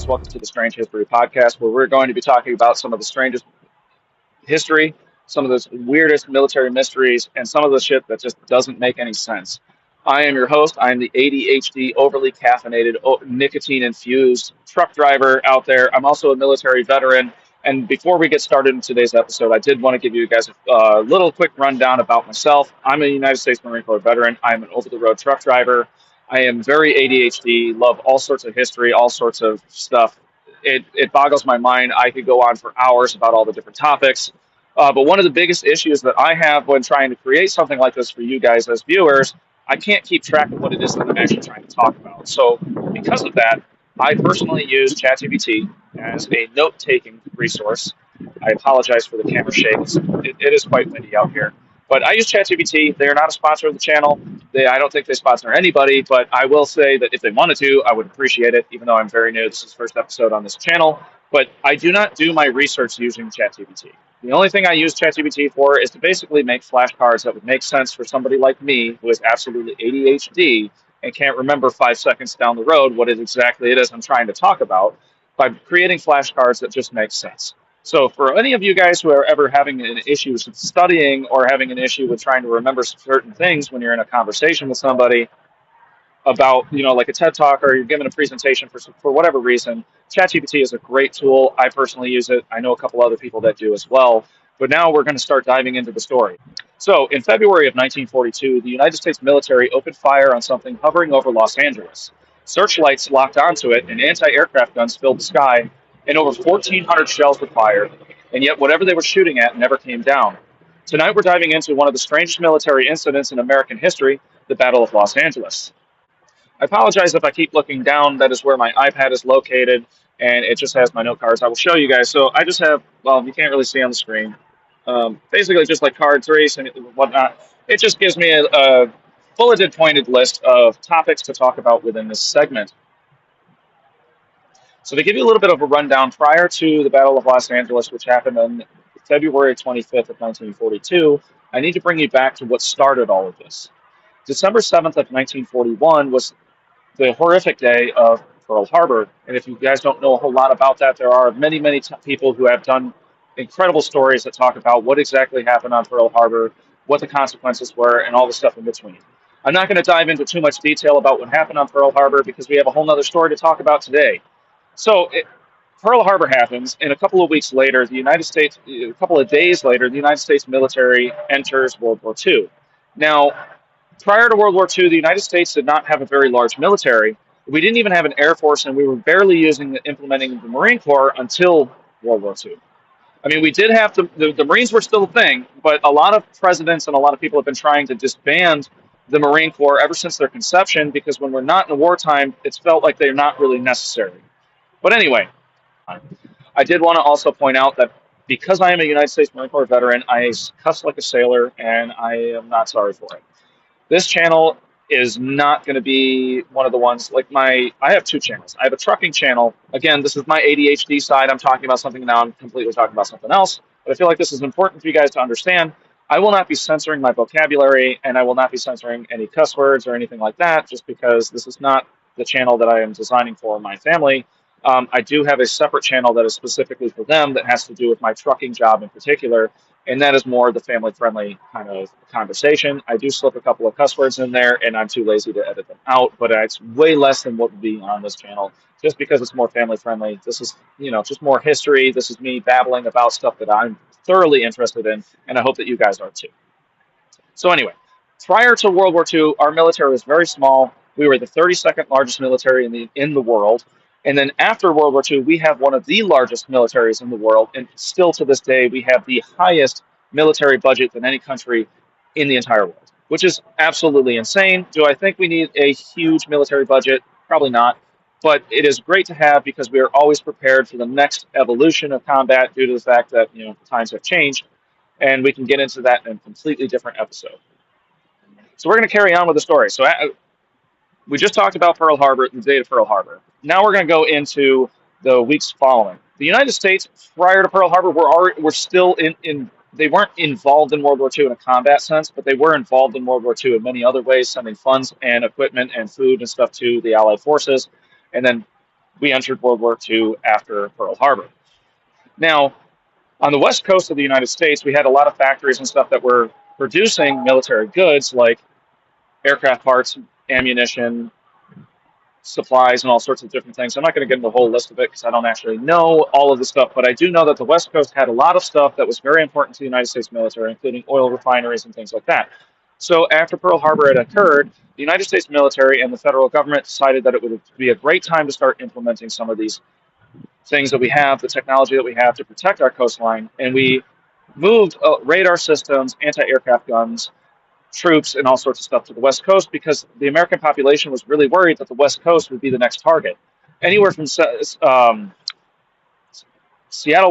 guys. Welcome to the Strange History podcast, where we're going to be talking about some of the strangest history, some of the weirdest military mysteries, and some of the shit that just doesn't make any sense. I am your host. I am the ADHD, overly caffeinated, nicotine infused truck driver out there. I'm also a military veteran. And before we get started in today's episode, I did want to give you guys a little quick rundown about myself. I'm a United States Marine Corps veteran. I'm an over the road truck driver. I am very ADHD, love all sorts of history, all sorts of stuff. It boggles my mind. I could go on for hours about all the different topics. But one of the biggest issues that I have when trying to create something like this for you guys as viewers, I can't keep track of what it is that I'm actually trying to talk about. So because of that, I personally use ChatGPT as a note-taking resource. I apologize for the camera shake. It is quite windy out here. But I use ChatGPT. They are not a sponsor of the channel. I don't think they sponsor anybody, but I will say that if they wanted to, I would appreciate it, even though I'm very new. This is the first episode on this channel. But I do not do my research using ChatGPT. The only thing I use ChatGPT for is to basically make flashcards that would make sense for somebody like me who is absolutely ADHD and can't remember 5 seconds down the road what exactly it is I'm trying to talk about, by creating flashcards that just make sense. So for any of you guys who are ever having an issue with studying or having an issue with trying to remember certain things when you're in a conversation with somebody about, like a TED Talk, or you're giving a presentation for whatever reason, ChatGPT is a great tool. I personally use it. I know a couple other people that do as well. But now we're going to start diving into the story. So in February of 1942, the United States military opened fire on something hovering over Los Angeles. Searchlights locked onto it, and anti-aircraft guns filled the sky, and over 1,400 shells were fired, and yet whatever they were shooting at never came down. Tonight we're diving into one of the strangest military incidents in American history, the Battle of Los Angeles. I apologize if I keep looking down. That is where my iPad is located, and it just has my note cards. I will show you guys. So I just have, well, you can't really see on the screen. Basically just like cards, race, and whatnot. It just gives me a bulleted pointed list of topics to talk about within this segment. So to give you a little bit of a rundown, prior to the Battle of Los Angeles, which happened on February 25th of 1942, I need to bring you back to what started all of this. December 7th of 1941 was the horrific day of Pearl Harbor. And if you guys don't know a whole lot about that, there are many, many people who have done incredible stories that talk about what exactly happened on Pearl Harbor, what the consequences were, and all the stuff in between. I'm not going to dive into too much detail about what happened on Pearl Harbor because we have a whole other story to talk about today. So Pearl Harbor happens, and a couple of days later, the United States military enters World War II. Now, prior to World War II, the United States did not have a very large military. We didn't even have an Air Force, and we were barely implementing the Marine Corps until World War II. I mean, we did have the Marines were still a thing, but a lot of presidents and a lot of people have been trying to disband the Marine Corps ever since their conception, because when we're not in wartime, it's felt like they're not really necessary. But anyway, I did want to also point out that because I am a United States Marine Corps veteran, I cuss like a sailor, and I am not sorry for it. This channel is not going to be one of the ones like I have two channels. I have a trucking channel. Again, this is my ADHD side. I'm talking about something now. I'm completely talking about something else. But I feel like this is important for you guys to understand. I will not be censoring my vocabulary, and I will not be censoring any cuss words or anything like that, just because this is not the channel that I am designing for my family. I do have a separate channel that is specifically for them that has to do with my trucking job in particular, and that is more the family-friendly kind of conversation. I do slip a couple of cuss words in there, and I'm too lazy to edit them out, but it's way less than what would be on this channel, just because it's more family-friendly. This is, just more history. This is me babbling about stuff that I'm thoroughly interested in, and I hope that you guys are too. So anyway, prior to World War II, our military was very small. We were the 32nd largest military in the world. And then after World War II, we have one of the largest militaries in the world. And still to this day, we have the highest military budget than any country in the entire world, which is absolutely insane. Do I think we need a huge military budget? Probably not. But it is great to have because we are always prepared for the next evolution of combat due to the fact that, times have changed. And we can get into that in a completely different episode. So we're going to carry on with the story. So we just talked about Pearl Harbor, the date of Pearl Harbor. Now we're going to go into the weeks following. The United States, prior to Pearl Harbor, were still they weren't involved in World War II in a combat sense, but they were involved in World War II in many other ways, sending funds and equipment and food and stuff to the Allied forces. And then we entered World War II after Pearl Harbor. Now, on the west coast of the United States, we had a lot of factories and stuff that were producing military goods like aircraft parts, ammunition, supplies, and all sorts of different things. I'm not going to get into the whole list of it because I don't actually know all of the stuff, but I do know that the West Coast had a lot of stuff that was very important to the United States military, including oil refineries and things like that. So after Pearl Harbor had occurred, the United States military and the federal government decided that it would be a great time to start implementing some of these things that we have, the technology that we have to protect our coastline, and we moved radar systems, anti-aircraft guns, troops, and all sorts of stuff to the West Coast because the American population was really worried that the West Coast would be the next target. Anywhere from Seattle,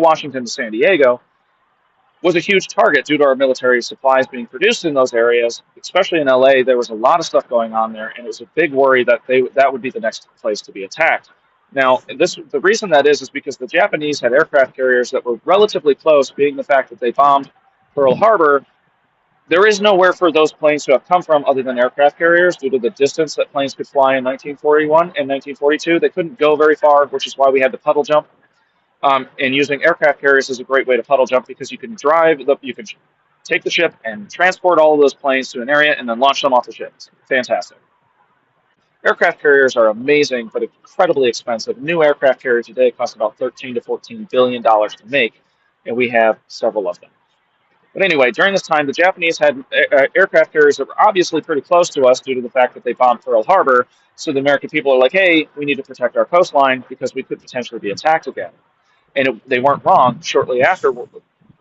Washington to San Diego was a huge target due to our military supplies being produced in those areas, especially in LA. There was a lot of stuff going on there, and it was a big worry that that would be the next place to be attacked. Now, the reason that is because the Japanese had aircraft carriers that were relatively close, being the fact that they bombed Pearl Harbor. There is nowhere for those planes to have come from other than aircraft carriers due to the distance that planes could fly in 1941 and 1942. They couldn't go very far, which is why we had to puddle jump. And using aircraft carriers is a great way to puddle jump because you can you can take the ship and transport all of those planes to an area and then launch them off the ship. It's fantastic. Aircraft carriers are amazing, but incredibly expensive. A new aircraft carrier today costs about $13 to $14 billion to make, and we have several of them. But anyway, during this time, the Japanese had aircraft carriers that were obviously pretty close to us due to the fact that they bombed Pearl Harbor. So the American people are like, hey, we need to protect our coastline because we could potentially be attacked again. And they weren't wrong. Shortly after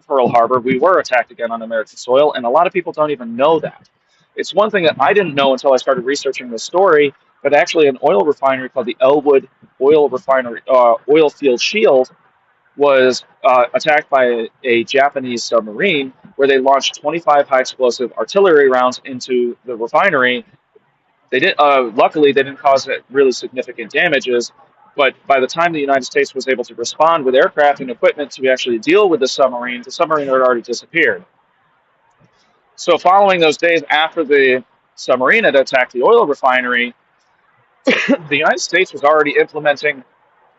Pearl Harbor, we were attacked again on American soil, and a lot of people don't even know that. It's one thing that I didn't know until I started researching this story, but actually an oil refinery called the Elwood Oil Refinery, Oil Field Shield was attacked by a Japanese submarine where they launched 25 high explosive artillery rounds into the refinery. They didn't. Luckily, they didn't cause really significant damages. But by the time the United States was able to respond with aircraft and equipment to actually deal with the submarine had already disappeared. So following those days after the submarine had attacked the oil refinery, the United States was already implementing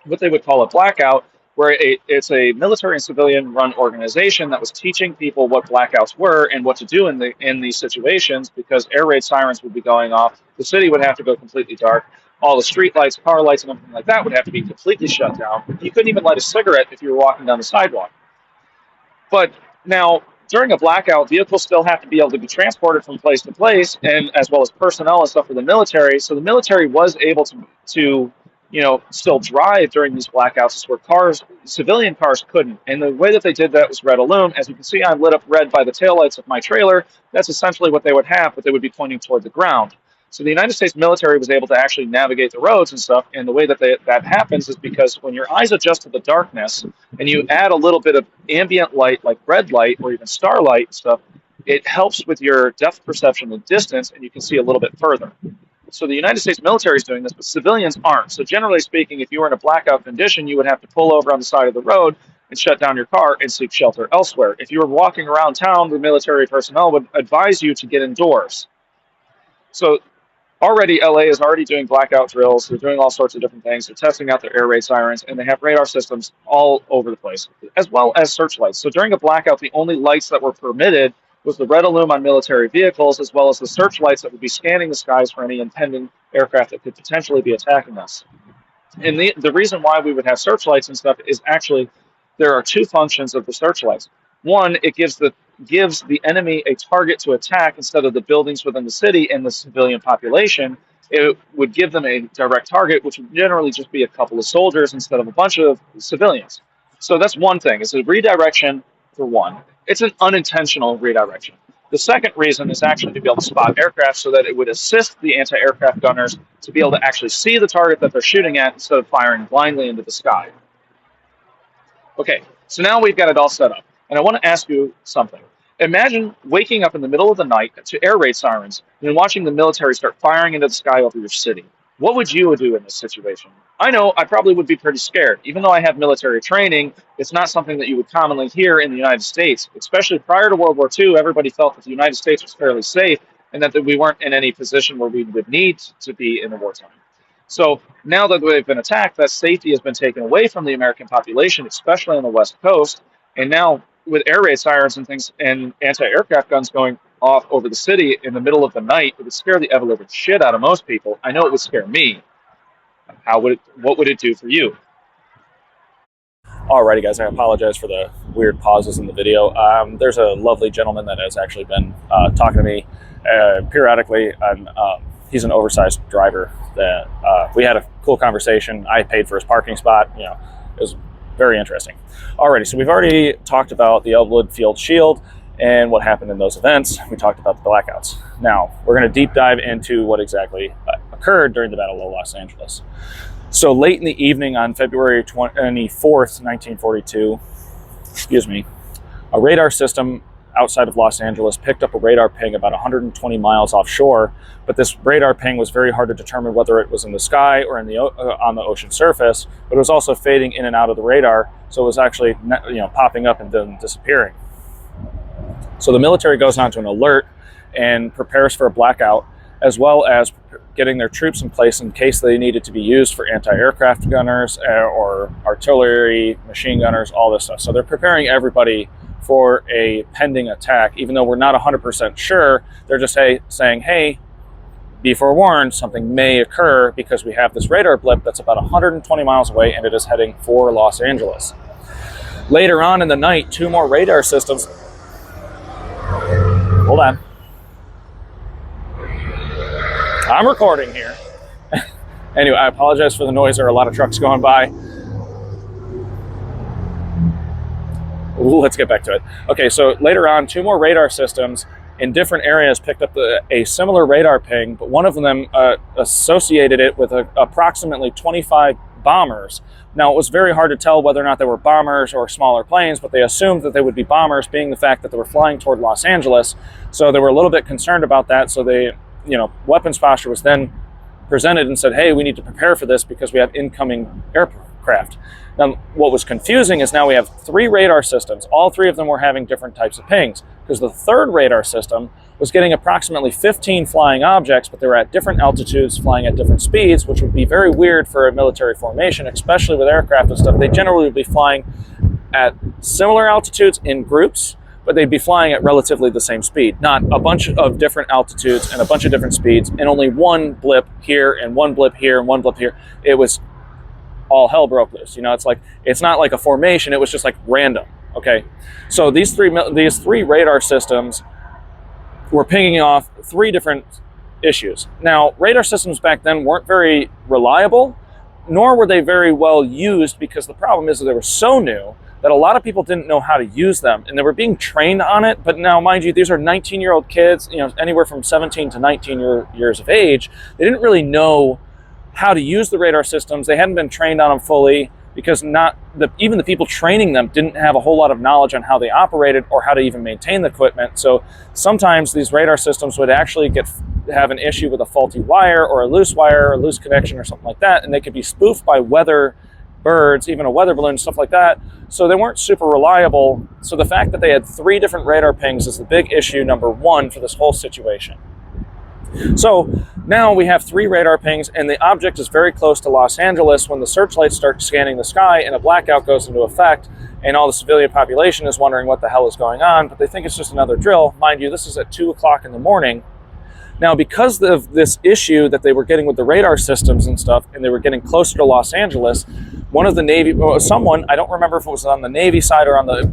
what they would call a blackout, where it's a military and civilian-run organization that was teaching people what blackouts were and what to do in these situations because air raid sirens would be going off. The city would have to go completely dark. All the street lights, car lights, and everything like that would have to be completely shut down. You couldn't even light a cigarette if you were walking down the sidewalk. But now, during a blackout, vehicles still have to be able to be transported from place to place, and as well as personnel and stuff for the military. So the military was able to still drive during these blackouts where civilian cars couldn't. And the way that they did that was red illume. As you can see, I'm lit up red by the taillights of my trailer. That's essentially what they would have, but they would be pointing toward the ground. So the United States military was able to actually navigate the roads and stuff. And the way that that happens is because when your eyes adjust to the darkness and you add a little bit of ambient light, like red light or even starlight and stuff, it helps with your depth perception and distance, and you can see a little bit further. So the United States military is doing this, but civilians aren't. So generally speaking, if you were in a blackout condition, you would have to pull over on the side of the road and shut down your car and seek shelter elsewhere. If you were walking around town, the military personnel would advise you to get indoors. So already LA is already doing blackout drills. They're doing all sorts of different things. They're testing out their air raid sirens, and they have radar systems all over the place, as well as searchlights. So during a blackout, the only lights that were permitted was the red illume on military vehicles, as well as the searchlights that would be scanning the skies for any impending aircraft that could potentially be attacking us. And the reason why we would have searchlights and stuff is actually there are two functions of the searchlights. One, it gives the enemy a target to attack instead of the buildings within the city and the civilian population. It would give them a direct target, which would generally just be a couple of soldiers instead of a bunch of civilians. So that's one thing. It's a redirection for one. It's an unintentional redirection. The second reason is actually to be able to spot aircraft so that it would assist the anti-aircraft gunners to be able to actually see the target that they're shooting at instead of firing blindly into the sky. Okay, so now we've got it all set up. And I want to ask you something. Imagine waking up in the middle of the night to air raid sirens and then watching the military start firing into the sky over your city. What would you do in this situation? I know I probably would be pretty scared. Even though I have military training, it's not something that you would commonly hear in the United States. Especially prior to World War II, everybody felt that the United States was fairly safe and that we weren't in any position where we would need to be in a wartime. So now that they've been attacked, that safety has been taken away from the American population, especially on the West Coast. And now with air raid sirens and things and anti-aircraft guns going off over the city in the middle of the night, it would scare the ever-living shit out of most people. I know it would scare me. What would it do for you? Alrighty, guys, I apologize for the weird pauses in the video. There's a lovely gentleman that has actually been talking to me periodically. He's an oversized driver that we had a cool conversation. I paid for his parking spot. You know, it was very interesting. Alrighty, so we've already talked about the Elwood Field Shield and what happened in those events. We talked about the blackouts. Now, we're going to deep dive into what exactly occurred during the Battle of Los Angeles. So late in the evening on February 24th, 1942, a radar system outside of Los Angeles picked up a radar ping about 120 miles offshore, but this radar ping was very hard to determine whether it was in the sky or in the on the ocean surface, but it was also fading in and out of the radar, so it was actually popping up and then disappearing. So the military goes on to an alert and prepares for a blackout, as well as getting their troops in place in case they needed to be used for anti-aircraft gunners or artillery, machine gunners, all this stuff. So they're preparing everybody for a pending attack, even though we're not 100% sure. They're just saying, hey, be forewarned, something may occur because we have this radar blip that's about 120 miles away and it is heading for Los Angeles. Later on in the night, 2 more radar systems. Hold on. I'm recording here. Anyway, I apologize for the noise. There are a lot of trucks going by. Ooh, let's get back to it. Okay, so later on, 2 more radar systems in different areas picked up a similar radar ping, but one of them associated it with approximately 25 bombers. Now, it was very hard to tell whether or not they were bombers or smaller planes, but they assumed that they would be bombers, being the fact that they were flying toward Los Angeles. So they were a little bit concerned about that, so they weapons posture was then presented and said, hey, we need to prepare for this because we have incoming aircraft. Now, what was confusing is now we have 3 radar systems. All 3 of them were having different types of pings, because the 3rd radar system was getting approximately 15 flying objects, but they were at different altitudes, flying at different speeds, which would be very weird for a military formation, especially with aircraft and stuff. They generally would be flying at similar altitudes in groups, but they'd be flying at relatively the same speed, not a bunch of different altitudes and a bunch of different speeds, and only one blip here and one blip here and one blip here. It was all hell broke loose. It's not like a formation. It was just like random. Okay, so these three radar systems were pinging off 3 different issues. Now, radar systems back then weren't very reliable, nor were they very well used, because the problem is that they were so new that a lot of people didn't know how to use them, and they were being trained on it. But now, mind you, these are 19-year-old kids, anywhere from 17 to 19 years of age. They didn't really know how to use the radar systems. They hadn't been trained on them fully, because even the people training them didn't have a whole lot of knowledge on how they operated or how to even maintain the equipment. So sometimes these radar systems would actually have an issue with a faulty wire or a loose wire or a loose connection or something like that, and they could be spoofed by weather birds, even a weather balloon, stuff like that. So they weren't super reliable. So the fact that they had 3 different radar pings is the big issue, number 1, for this whole situation. So now we have 3 radar pings, and the object is very close to Los Angeles when the searchlights start scanning the sky and a blackout goes into effect, and all the civilian population is wondering what the hell is going on, but they think it's just another drill. Mind you, this is at 2 o'clock in the morning. Now, because of this issue that they were getting with the radar systems and stuff, and they were getting closer to Los Angeles, one of the Navy, someone, I don't remember if it was on the Navy side or on the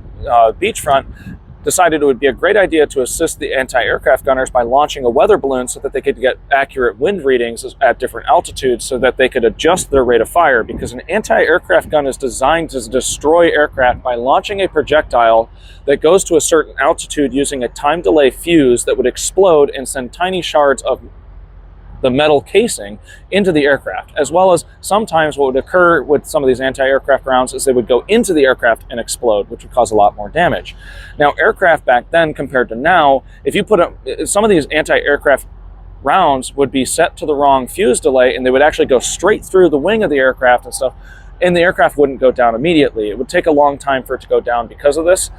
beachfront, decided it would be a great idea to assist the anti-aircraft gunners by launching a weather balloon so that they could get accurate wind readings at different altitudes so that they could adjust their rate of fire, because an anti-aircraft gun is designed to destroy aircraft by launching a projectile that goes to a certain altitude using a time delay fuse that would explode and send tiny shards of the metal casing into the aircraft, as well as sometimes what would occur with some of these anti-aircraft rounds is they would go into the aircraft and explode, which would cause a lot more damage. Now, aircraft back then compared to now, if you put some of these anti-aircraft rounds would be set to the wrong fuse delay, and they would actually go straight through the wing of the aircraft and stuff, and the aircraft wouldn't go down immediately. It would take a long time for it to go down because of this.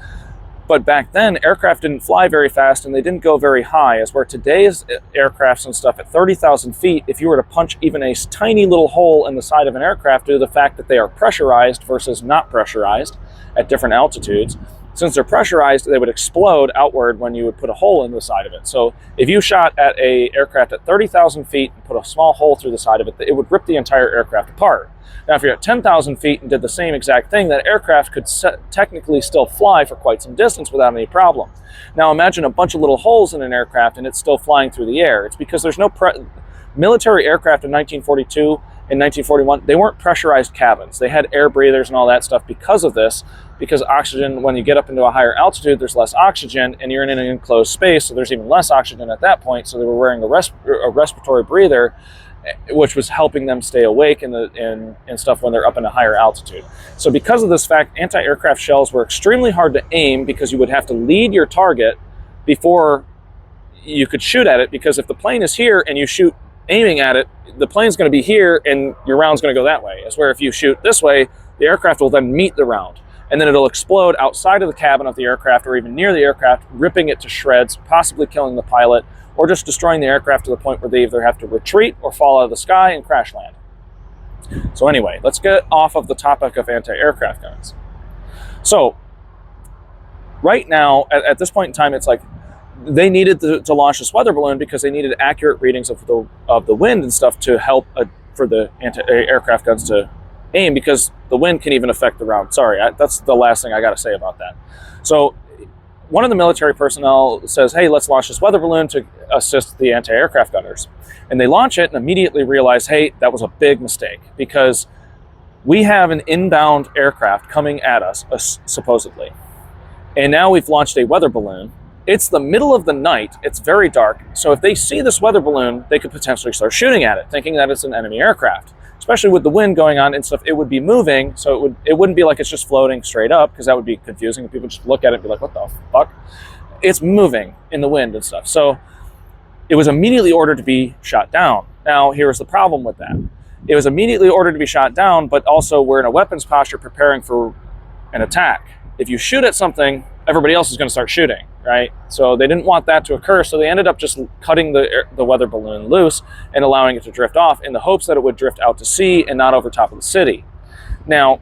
But back then, aircraft didn't fly very fast and they didn't go very high, as where today's aircrafts and stuff at 30,000 feet, if you were to punch even a tiny little hole in the side of an aircraft due to the fact that they are pressurized versus not pressurized at different altitudes, since they're pressurized, they would explode outward when you would put a hole in the side of it. So if you shot at a aircraft at 30,000 feet and put a small hole through the side of it, it would rip the entire aircraft apart. Now, if you're at 10,000 feet and did the same exact thing, that aircraft could technically still fly for quite some distance without any problem. Now, imagine a bunch of little holes in an aircraft and it's still flying through the air. It's because there's no military aircraft in 1942 and 1941, they weren't pressurized cabins. They had air breathers and all that stuff because of this, because oxygen, when you get up into a higher altitude, there's less oxygen and you're in an enclosed space, so there's even less oxygen at that point, so they were wearing a respiratory breather, which was helping them stay awake and stuff when they're up in a higher altitude. So because of this fact, anti-aircraft shells were extremely hard to aim because you would have to lead your target before you could shoot at it, because if the plane is here and you shoot aiming at it, the plane's going to be here and your round's going to go that way. As where if you shoot this way, the aircraft will then meet the round, and then it'll explode outside of the cabin of the aircraft or even near the aircraft, ripping it to shreds, possibly killing the pilot, or just destroying the aircraft to the point where they either have to retreat or fall out of the sky and crash land. So anyway, let's get off of the topic of anti-aircraft guns. So right now, at this point in time, it's like they needed to launch this weather balloon because they needed accurate readings of the wind and stuff to help for the anti-aircraft guns to aim, because the wind can even affect the round. Sorry, that's the last thing I got to say about that. So one of the military personnel says, hey, let's launch this weather balloon to assist the anti-aircraft gunners. And they launch it and immediately realize, hey, that was a big mistake, because we have an inbound aircraft coming at us, supposedly. And now we've launched a weather balloon. It's the middle of the night. It's very dark. So if they see this weather balloon, they could potentially start shooting at it, thinking that it's an enemy aircraft. Especially with the wind going on and stuff, it would be moving, so it wouldn't be like it's just floating straight up, because that would be confusing. People just look at it and be like, what the fuck? It's moving in the wind and stuff. So it was immediately ordered to be shot down. Now, here's the problem with that. It was immediately ordered to be shot down, but also we're in a weapons posture preparing for an attack. If you shoot at something, everybody else is going to start shooting, right? So they didn't want that to occur, so they ended up just cutting the weather balloon loose and allowing it to drift off in the hopes that it would drift out to sea and not over top of the city. Now,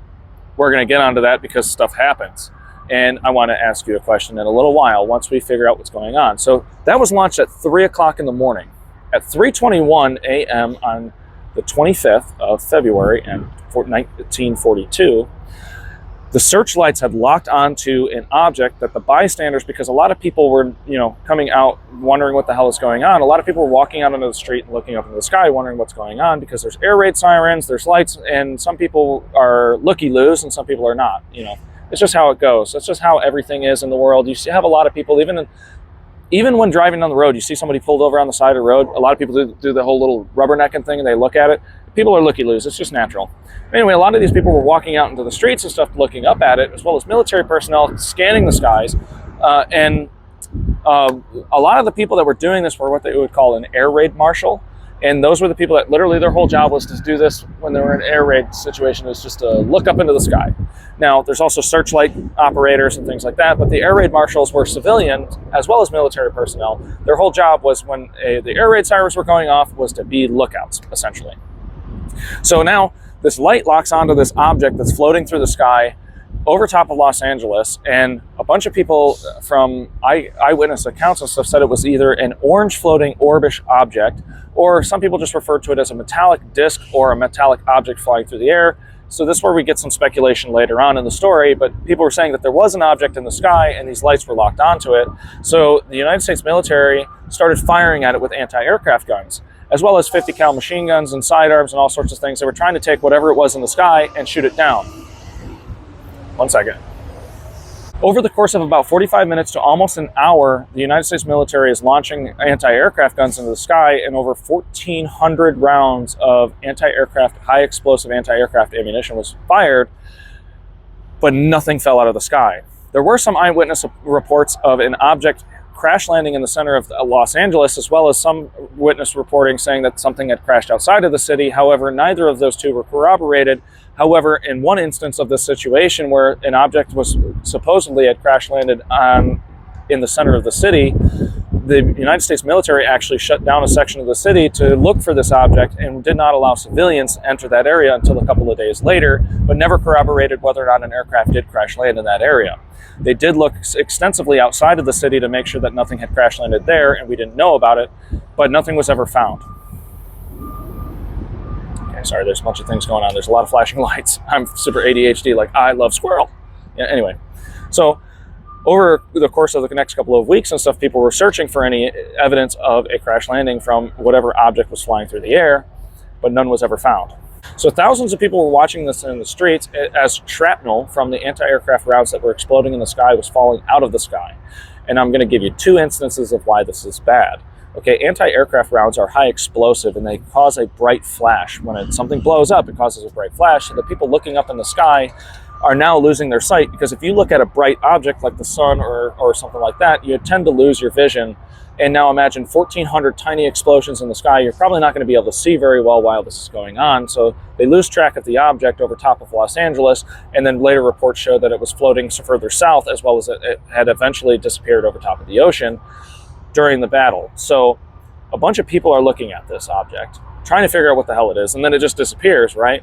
we're going to get onto that because stuff happens, and I want to ask you a question in a little while once we figure out what's going on. So that was launched at 3 o'clock in the morning. At 3:21 a.m. on the 25th of February in 1942, the searchlights had locked onto an object that the bystanders, because a lot of people were, coming out wondering what the hell is going on. A lot of people were walking out onto the street and looking up into the sky wondering what's going on, because there's air raid sirens, there's lights, and some people are looky-loos and some people are not. It's just how it goes. It's just how everything is in the world. You have a lot of people, even when driving down the road, you see somebody pulled over on the side of the road. A lot of people do the whole little rubbernecking thing and they look at it. People are looky-loos. It's just natural. Anyway, a lot of these people were walking out into the streets and stuff looking up at it, as well as military personnel scanning the skies. A lot of the people that were doing this were what they would call an air raid marshal. And those were the people that literally their whole job was to do this when they were in an air raid situation, was just to look up into the sky. Now, there's also searchlight operators and things like that, but the air raid marshals were civilians as well as military personnel. Their whole job was, when the air raid sirens were going off, was to be lookouts, essentially. So now this light locks onto this object that's floating through the sky over top of Los Angeles, and a bunch of people from eyewitness accounts and stuff said it was either an orange floating orbish object, or some people just referred to it as a metallic disc or a metallic object flying through the air. So this is where we get some speculation later on in the story, but people were saying that there was an object in the sky and these lights were locked onto it. So the United States military started firing at it with anti-aircraft guns, as well as 50 cal machine guns and sidearms and all sorts of things. They were trying to take whatever it was in the sky and shoot it down. 1 second. Over the course of about 45 minutes to almost an hour, the United States military is launching anti-aircraft guns into the sky, and over 1,400 rounds of anti-aircraft, high explosive anti-aircraft ammunition was fired, but nothing fell out of the sky. There were some eyewitness reports of an object crash landing in the center of Los Angeles, as well as some witness reporting saying that something had crashed outside of the city. However, neither of those two were corroborated. However, in one instance of this situation where an object was supposedly had crash landed in the center of the city, the United States military actually shut down a section of the city to look for this object and did not allow civilians to enter that area until a couple of days later, but never corroborated whether or not an aircraft did crash land in that area. They did look extensively outside of the city to make sure that nothing had crash landed there, and we didn't know about it, but nothing was ever found. Okay, sorry, there's a bunch of things going on. There's a lot of flashing lights. I'm super ADHD, like, I love squirrel. Yeah, anyway, so over the course of the next couple of weeks and stuff, people were searching for any evidence of a crash landing from whatever object was flying through the air, but none was ever found. So thousands of people were watching this in the streets as shrapnel from the anti-aircraft rounds that were exploding in the sky was falling out of the sky. And I'm going to give you two instances of why this is bad. Okay, anti-aircraft rounds are high explosive and they cause a bright flash. When something blows up, it causes a bright flash. So the people looking up in the sky are now losing their sight, because if you look at a bright object like the sun or something like that, you tend to lose your vision. And now imagine 1,400 tiny explosions in the sky. You're probably not going to be able to see very well while this is going on. So they lose track of the object over top of Los Angeles, and then later reports show that it was floating further south, as well as it had eventually disappeared over top of the ocean during the battle. So a bunch of people are looking at this object, trying to figure out what the hell it is, and then it just disappears, right?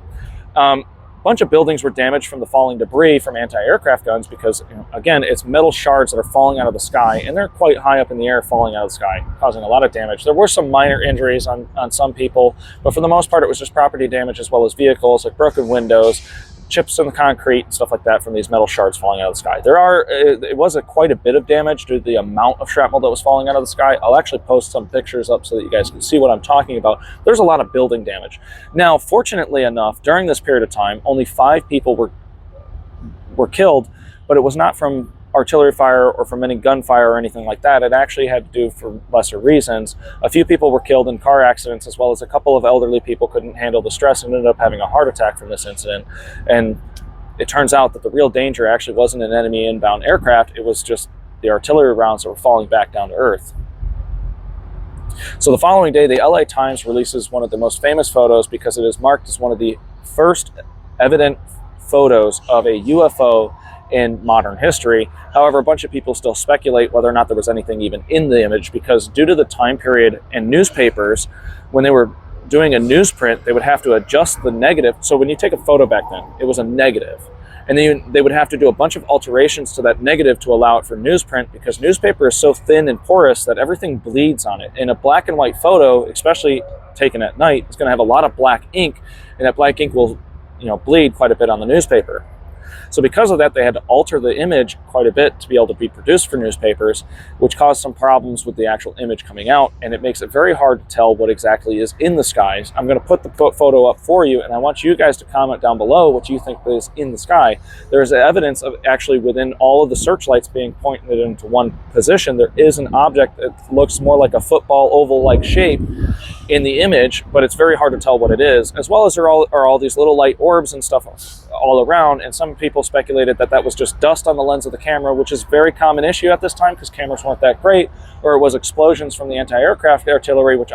A bunch of buildings were damaged from the falling debris from anti-aircraft guns because, again, it's metal shards that are falling out of the sky, and they're quite high up in the air falling out of the sky, causing a lot of damage. There were some minor injuries on some people, but for the most part, it was just property damage as well as vehicles, like broken windows, chips in the concrete, and stuff like that from these metal shards falling out of the sky. It was quite a bit of damage due to the amount of shrapnel that was falling out of the sky. I'll actually post some pictures up so that you guys can see what I'm talking about. There's a lot of building damage. Now, fortunately enough, during this period of time, only 5 people were killed, but it was not from artillery fire or from any gunfire or anything like that. It actually had to do for lesser reasons. A few people were killed in car accidents, as well as a couple of elderly people couldn't handle the stress and ended up having a heart attack from this incident. And it turns out that the real danger actually wasn't an enemy inbound aircraft, it was just the artillery rounds that were falling back down to earth. So the following day, the LA Times releases one of the most famous photos because it is marked as one of the first evident photos of a UFO in modern history. However, a bunch of people still speculate whether or not there was anything even in the image, because due to the time period and newspapers, when they were doing a newsprint, they would have to adjust the negative. So when you take a photo back then, it was a negative. And then they would have to do a bunch of alterations to that negative to allow it for newsprint, because newspaper is so thin and porous that everything bleeds on it. In a black and white photo, especially taken at night, it's going to have a lot of black ink, and that black ink will, bleed quite a bit on the newspaper. So because of that, they had to alter the image quite a bit to be able to be produced for newspapers, which caused some problems with the actual image coming out, and it makes it very hard to tell what exactly is in the skies. I'm going to put the photo up for you, and I want you guys to comment down below what you think is in the sky. There's evidence of actually within all of the searchlights being pointed into one position, there is an object that looks more like a football oval-like shape in the image, but it's very hard to tell what it is, as well as there are all these little light orbs and stuff all around, and some people speculated that was just dust on the lens of the camera, which is a very common issue at this time because cameras weren't that great, or it was explosions from the anti-aircraft artillery, which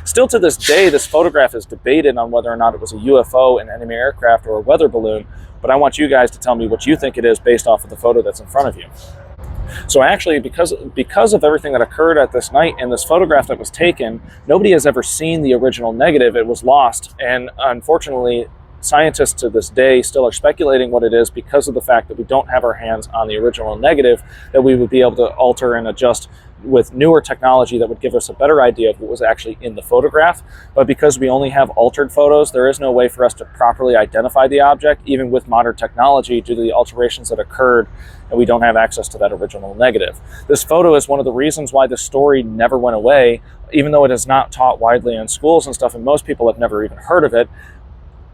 still to this day, this photograph is debated on whether or not it was a UFO, an enemy aircraft, or a weather balloon, but I want you guys to tell me what you think it is based off of the photo that's in front of you. So actually, because of everything that occurred at this night and this photograph that was taken, nobody has ever seen the original negative. It was lost, and unfortunately, scientists to this day still are speculating what it is because of the fact that we don't have our hands on the original negative that we would be able to alter and adjust with newer technology that would give us a better idea of what was actually in the photograph. But because we only have altered photos, there is no way for us to properly identify the object, even with modern technology, due to the alterations that occurred, and we don't have access to that original negative. This photo is one of the reasons why this story never went away, even though it is not taught widely in schools and stuff, and most people have never even heard of it.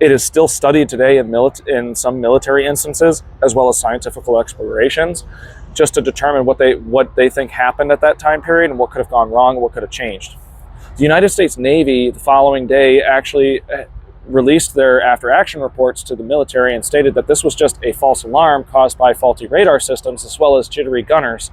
It is still studied today in some military instances, as well as scientific explorations, just to determine what they think happened at that time period and what could have gone wrong and what could have changed. The United States Navy, the following day, actually released their after-action reports to the military and stated that this was just a false alarm caused by faulty radar systems, as well as jittery gunners.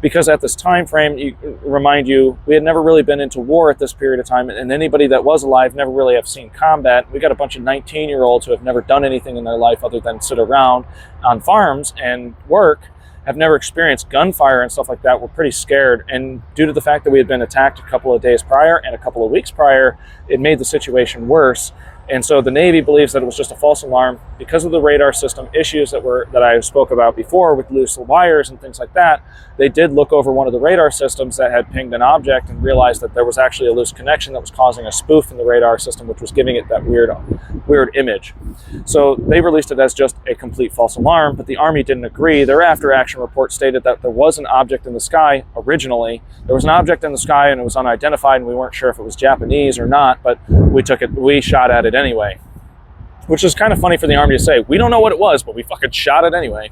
because at this time frame, remind you, we had never really been into war at this period of time, and anybody that was alive never really have seen combat. We got a bunch of 19-year-olds who have never done anything in their life other than sit around on farms and work, have never experienced gunfire and stuff like that. We're pretty scared, and due to the fact that we had been attacked a couple of days prior and a couple of weeks prior, it made the situation worse. And so the Navy believes that it was just a false alarm because of the radar system issues that I spoke about before with loose wires and things like that. They did look over one of the radar systems that had pinged an object and realized that there was actually a loose connection that was causing a spoof in the radar system, which was giving it that weird image. So they released it as just a complete false alarm, but the Army didn't agree. Their after action report stated that there was an object in the sky originally. There was an object in the sky and it was unidentified, and we weren't sure if it was Japanese or not, but we shot at it anyway. Which is kind of funny for the Army to say. We don't know what it was, but we fucking shot it anyway.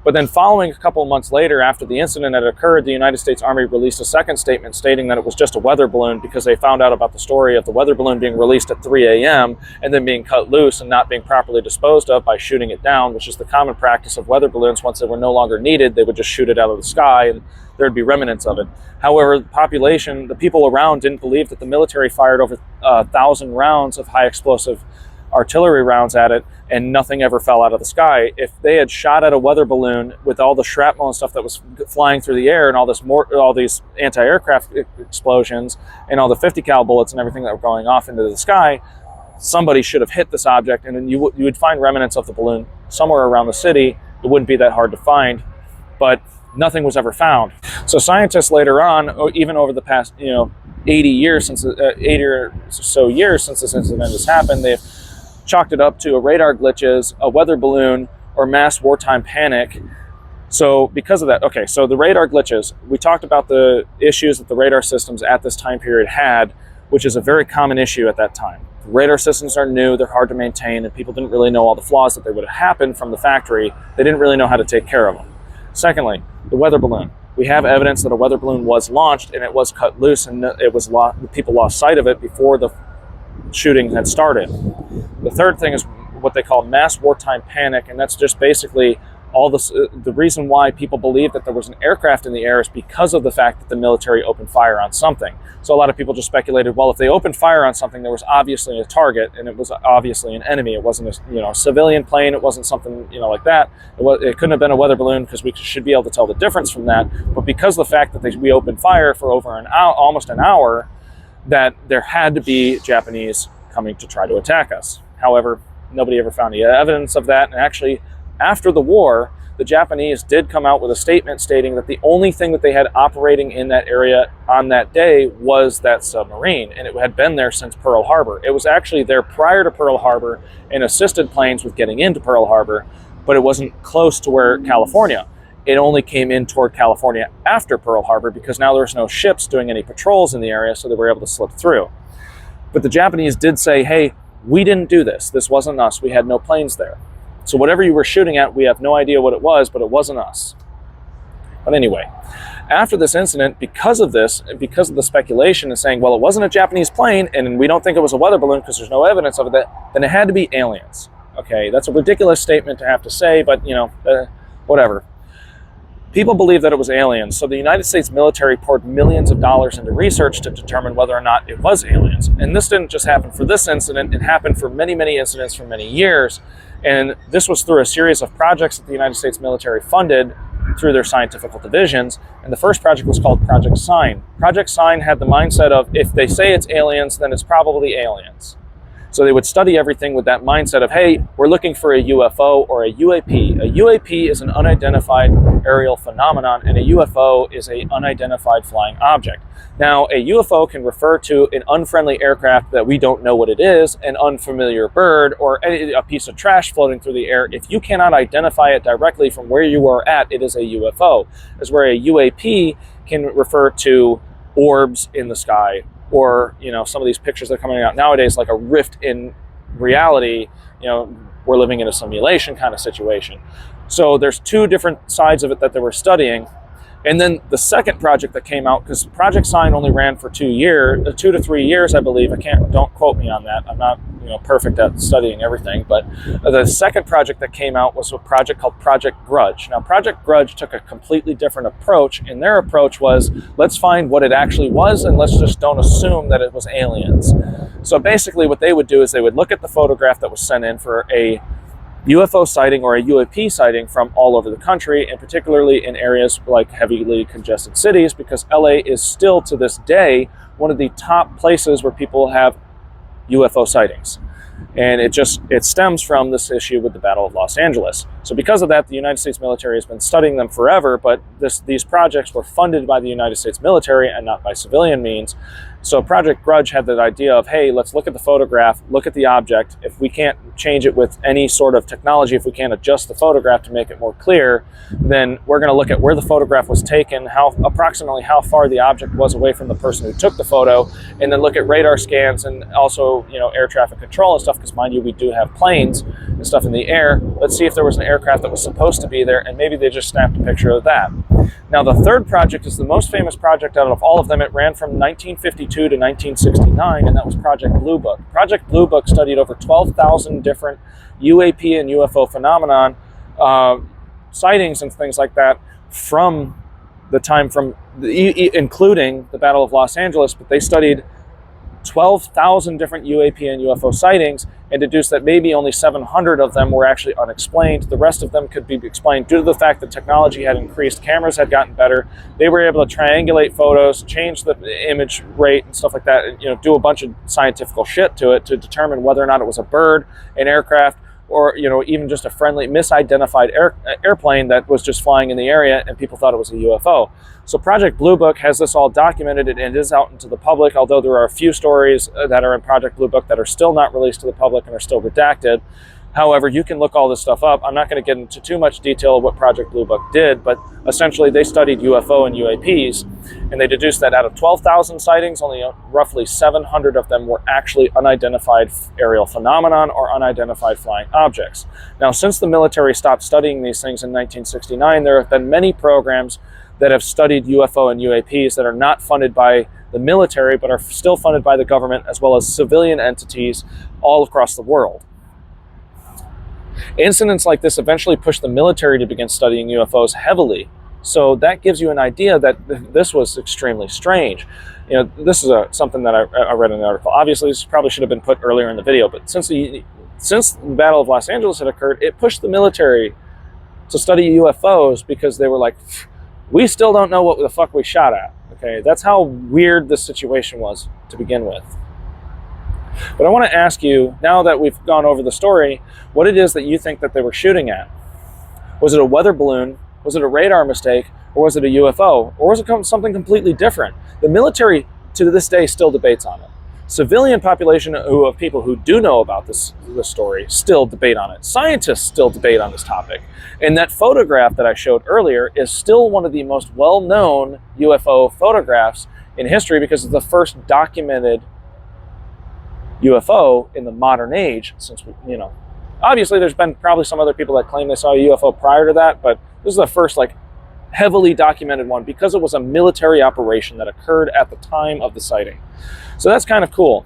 But then following a couple of months later, after the incident had occurred, the United States Army released a second statement stating that it was just a weather balloon because they found out about the story of the weather balloon being released at 3 a.m. and then being cut loose and not being properly disposed of by shooting it down, which is the common practice of weather balloons. Once they were no longer needed, they would just shoot it out of the sky and there'd be remnants of it. However, the people around didn't believe that the military fired over 1,000 rounds of high explosive artillery rounds at it and nothing ever fell out of the sky. If they had shot at a weather balloon with all the shrapnel and stuff that was flying through the air and all these anti-aircraft explosions and all the 50 cal bullets and everything that were going off into the sky, somebody should have hit this object, and then you would find remnants of the balloon somewhere around the city. It wouldn't be that hard to find, but nothing was ever found. So scientists later on, even over the past 80 or so years since this incident has happened, they've chalked it up to a radar glitches, a weather balloon, or mass wartime panic. So because of that, okay, so the radar glitches, we talked about the issues that the radar systems at this time period had, which is a very common issue at that time. The radar systems are new, they're hard to maintain, and people didn't really know all the flaws that they would have happened from the factory. They didn't really know how to take care of them. Secondly, the weather balloon. We have evidence that a weather balloon was launched and it was cut loose, and people lost sight of it before the shooting had started. The third thing is what they call mass wartime panic, and that's just basically all this. The reason why people believe that there was an aircraft in the air is because of the fact that the military opened fire on something. So a lot of people just speculated, well, if they opened fire on something, there was obviously a target, and it was obviously an enemy. It wasn't a civilian plane. It wasn't something like that. It couldn't have been a weather balloon because we should be able to tell the difference from that. But because of the fact that we opened fire for over almost an hour, that there had to be Japanese coming to try to attack us. However, nobody ever found any evidence of that. And actually, after the war, the Japanese did come out with a statement stating that the only thing that they had operating in that area on that day was that submarine, and it had been there since Pearl Harbor. It was actually there prior to Pearl Harbor and assisted planes with getting into Pearl Harbor, but it wasn't close to where California. It only came in toward California after Pearl Harbor because now there's no ships doing any patrols in the area, so they were able to slip through. But the Japanese did say, hey, we didn't do this. This wasn't us. We had no planes there. So whatever you were shooting at, we have no idea what it was, but it wasn't us. But anyway, after this incident, because of this, because of the speculation and saying, well, it wasn't a Japanese plane, and we don't think it was a weather balloon because there's no evidence of it, then it had to be aliens. Okay, that's a ridiculous statement to have to say, but whatever. People believe that it was aliens, so the United States military poured millions of dollars into research to determine whether or not it was aliens. And this didn't just happen for this incident, it happened for many, many incidents for many years. And this was through a series of projects that the United States military funded through their scientific divisions. And the first project was called Project Sign. Project Sign had the mindset of, if they say it's aliens, then it's probably aliens. So they would study everything with that mindset of, hey, we're looking for a UFO or a UAP. A UAP is an unidentified aerial phenomenon, and a UFO is an unidentified flying object. Now, a UFO can refer to an unfriendly aircraft that we don't know what it is, an unfamiliar bird, or a piece of trash floating through the air. If you cannot identify it directly from where you are at, it is a UFO. As where a UAP can refer to orbs in the sky, or some of these pictures that are coming out nowadays, like a rift in reality. We're living in a simulation kind of situation. So there's two different sides of it that they were studying. And then the second project that came out, because Project Sign only ran for 2 to 3 years, I believe. Don't quote me on that. I'm not, perfect at studying everything. But the second project that came out was a project called Project Grudge. Now, Project Grudge took a completely different approach, and their approach was, let's find what it actually was, and let's just don't assume that it was aliens. So basically, what they would do is they would look at the photograph that was sent in for a UFO sighting or a UAP sighting from all over the country, and particularly in areas like heavily congested cities, because LA is still to this day one of the top places where people have UFO sightings. And it stems from this issue with the Battle of Los Angeles. So because of that, the United States military has been studying them forever, but these projects were funded by the United States military and not by civilian means. So Project Grudge had that idea of, hey, let's look at the photograph, look at the object. If we can't change it with any sort of technology, if we can't adjust the photograph to make it more clear, then we're going to look at where the photograph was taken, approximately how far the object was away from the person who took the photo, and then look at radar scans and also, air traffic control and stuff, because mind you, we do have planes and stuff in the air. Let's see if there was an aircraft that was supposed to be there, and maybe they just snapped a picture of that. Now, the third project is the most famous project out of all of them. It ran from 1952 to 1969, and that was Project Blue Book. Project Blue Book studied over 12,000 different UAP and UFO phenomenon sightings and things like that from the time including the Battle of Los Angeles, but they studied 12,000 different UAP and UFO sightings and deduced that maybe only 700 of them were actually unexplained. The rest of them could be explained due to the fact that technology had increased, cameras had gotten better, they were able to triangulate photos, change the image rate and stuff like that, and do a bunch of scientific shit to it to determine whether or not it was a bird, an aircraft, or even just a friendly misidentified airplane that was just flying in the area and people thought it was a UFO. So Project Blue Book has this all documented and it is out into the public, although there are a few stories that are in Project Blue Book that are still not released to the public and are still redacted. However, you can look all this stuff up. I'm not going to get into too much detail of what Project Blue Book did, but essentially they studied UFO and UAPs, and they deduced that out of 12,000 sightings, only roughly 700 of them were actually unidentified aerial phenomenon or unidentified flying objects. Now, since the military stopped studying these things in 1969, there have been many programs that have studied UFO and UAPs that are not funded by the military, but are still funded by the government as well as civilian entities all across the world. Incidents like this eventually pushed the military to begin studying UFOs heavily. So that gives you an idea that this was extremely strange. This is something that I read in an article. Obviously, this probably should have been put earlier in the video, but since the Battle of Los Angeles had occurred, it pushed the military to study UFOs because they were like, we still don't know what the fuck we shot at. Okay, that's how weird this situation was to begin with. But I want to ask you, now that we've gone over the story, what it is that you think that they were shooting at. Was it a weather balloon? Was it a radar mistake? Or was it a UFO? Or was it something completely different? The military, to this day, still debates on it. Civilian population of people who do know about this story still debate on it. Scientists still debate on this topic. And that photograph that I showed earlier is still one of the most well-known UFO photographs in history because it's the first documented UFO in the modern age, since obviously there's been probably some other people that claim they saw a UFO prior to that, but this is the first heavily documented one because it was a military operation that occurred at the time of the sighting. So that's kind of cool.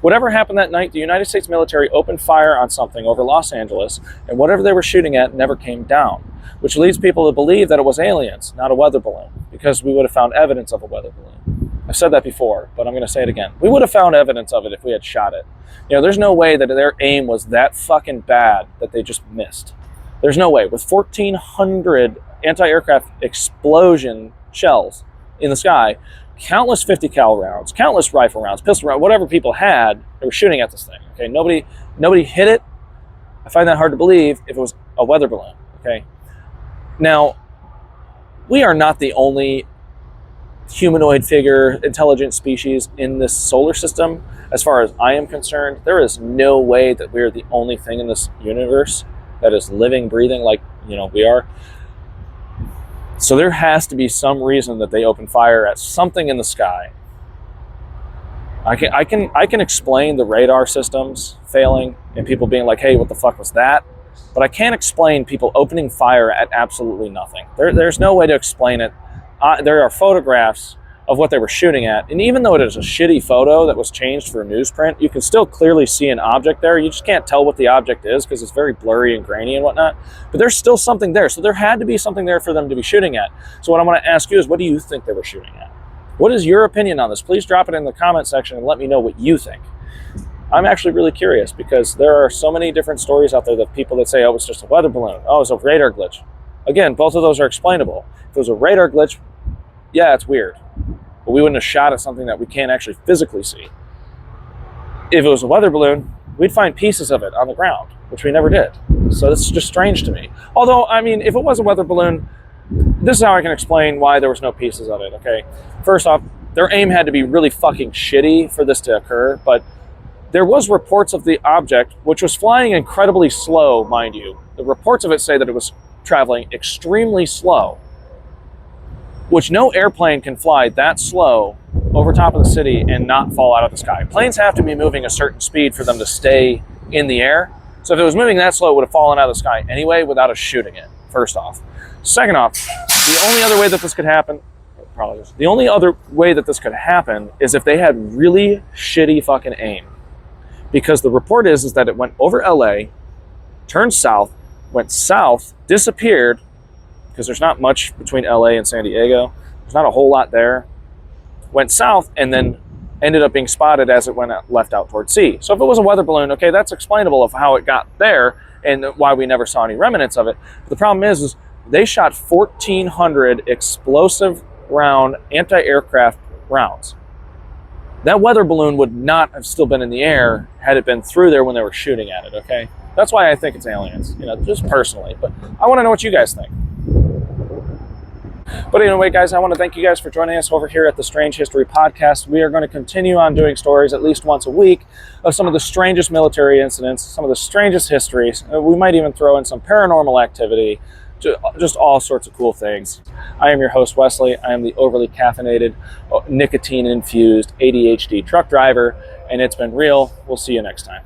Whatever happened that night, the United States military opened fire on something over Los Angeles, and whatever they were shooting at never came down, which leads people to believe that it was aliens, not a weather balloon, because we would have found evidence of a weather balloon. I've said that before, but I'm going to say it again. We would have found evidence of it if we had shot it. There's no way that their aim was that fucking bad that they just missed. There's no way. With 1,400 anti-aircraft explosion shells in the sky, countless 50 cal rounds, countless rifle rounds, pistol rounds, whatever people had, they were shooting at this thing. Okay, nobody hit it. I find that hard to believe if it was a weather balloon. Okay, now we are not the only humanoid figure, intelligent species in this solar system. As far as I am concerned, there is no way that we're the only thing in this universe that is living, breathing like we are. So there has to be some reason that they open fire at something in the sky. I can explain the radar systems failing and people being like, hey, what the fuck was that? But I can't explain people opening fire at absolutely nothing. There's no way to explain it. There are photographs of what they were shooting at, and even though it is a shitty photo that was changed for a newsprint, you can still clearly see an object there. You just can't tell what the object is because it's very blurry and grainy and whatnot, but there's still something there. So there had to be something there for them to be shooting at. So what I want to ask you is, what do you think they were shooting at? What is your opinion on this? Please drop it in the comment section and let me know what you think. I'm actually really curious because there are so many different stories out there that people that say, oh, it was just a weather balloon. Oh, it was a radar glitch. Again, both of those are explainable. If it was a radar glitch, yeah, it's weird. But we wouldn't have shot at something that we can't actually physically see. If it was a weather balloon, we'd find pieces of it on the ground, which we never did. So this is just strange to me. Although, I mean, if it was a weather balloon, this is how I can explain why there was no pieces of it, okay? First off, their aim had to be really fucking shitty for this to occur, but there was reports of the object, which was flying incredibly slow, mind you. The reports of it say that it was traveling extremely slow, which no airplane can fly that slow over top of the city and not fall out of the sky. Planes have to be moving a certain speed for them to stay in the air. So if it was moving that slow, it would have fallen out of the sky anyway without us shooting it, first off. Second off, the only other way that this could happen, the only other way that this could happen is if they had really shitty fucking aim. Because the report is that it went over LA, turned south, went south, disappeared, because there's not much between LA and San Diego. There's not a whole lot there. Went south and then ended up being spotted as it went left out towards sea. So if it was a weather balloon, okay, that's explainable of how it got there and why we never saw any remnants of it. But the problem is they shot 1,400 explosive round anti-aircraft rounds. That weather balloon would not have still been in the air had it been through there when they were shooting at it, okay? That's why I think it's aliens, just personally. But I want to know what you guys think. But anyway, guys, I want to thank you guys for joining us over here at the Strange History Podcast. We are going to continue on doing stories at least once a week of some of the strangest military incidents, some of the strangest histories. We might even throw in some paranormal activity, just all sorts of cool things. I am your host, Wesley. I am the overly caffeinated, nicotine-infused ADHD truck driver, and it's been real. We'll see you next time.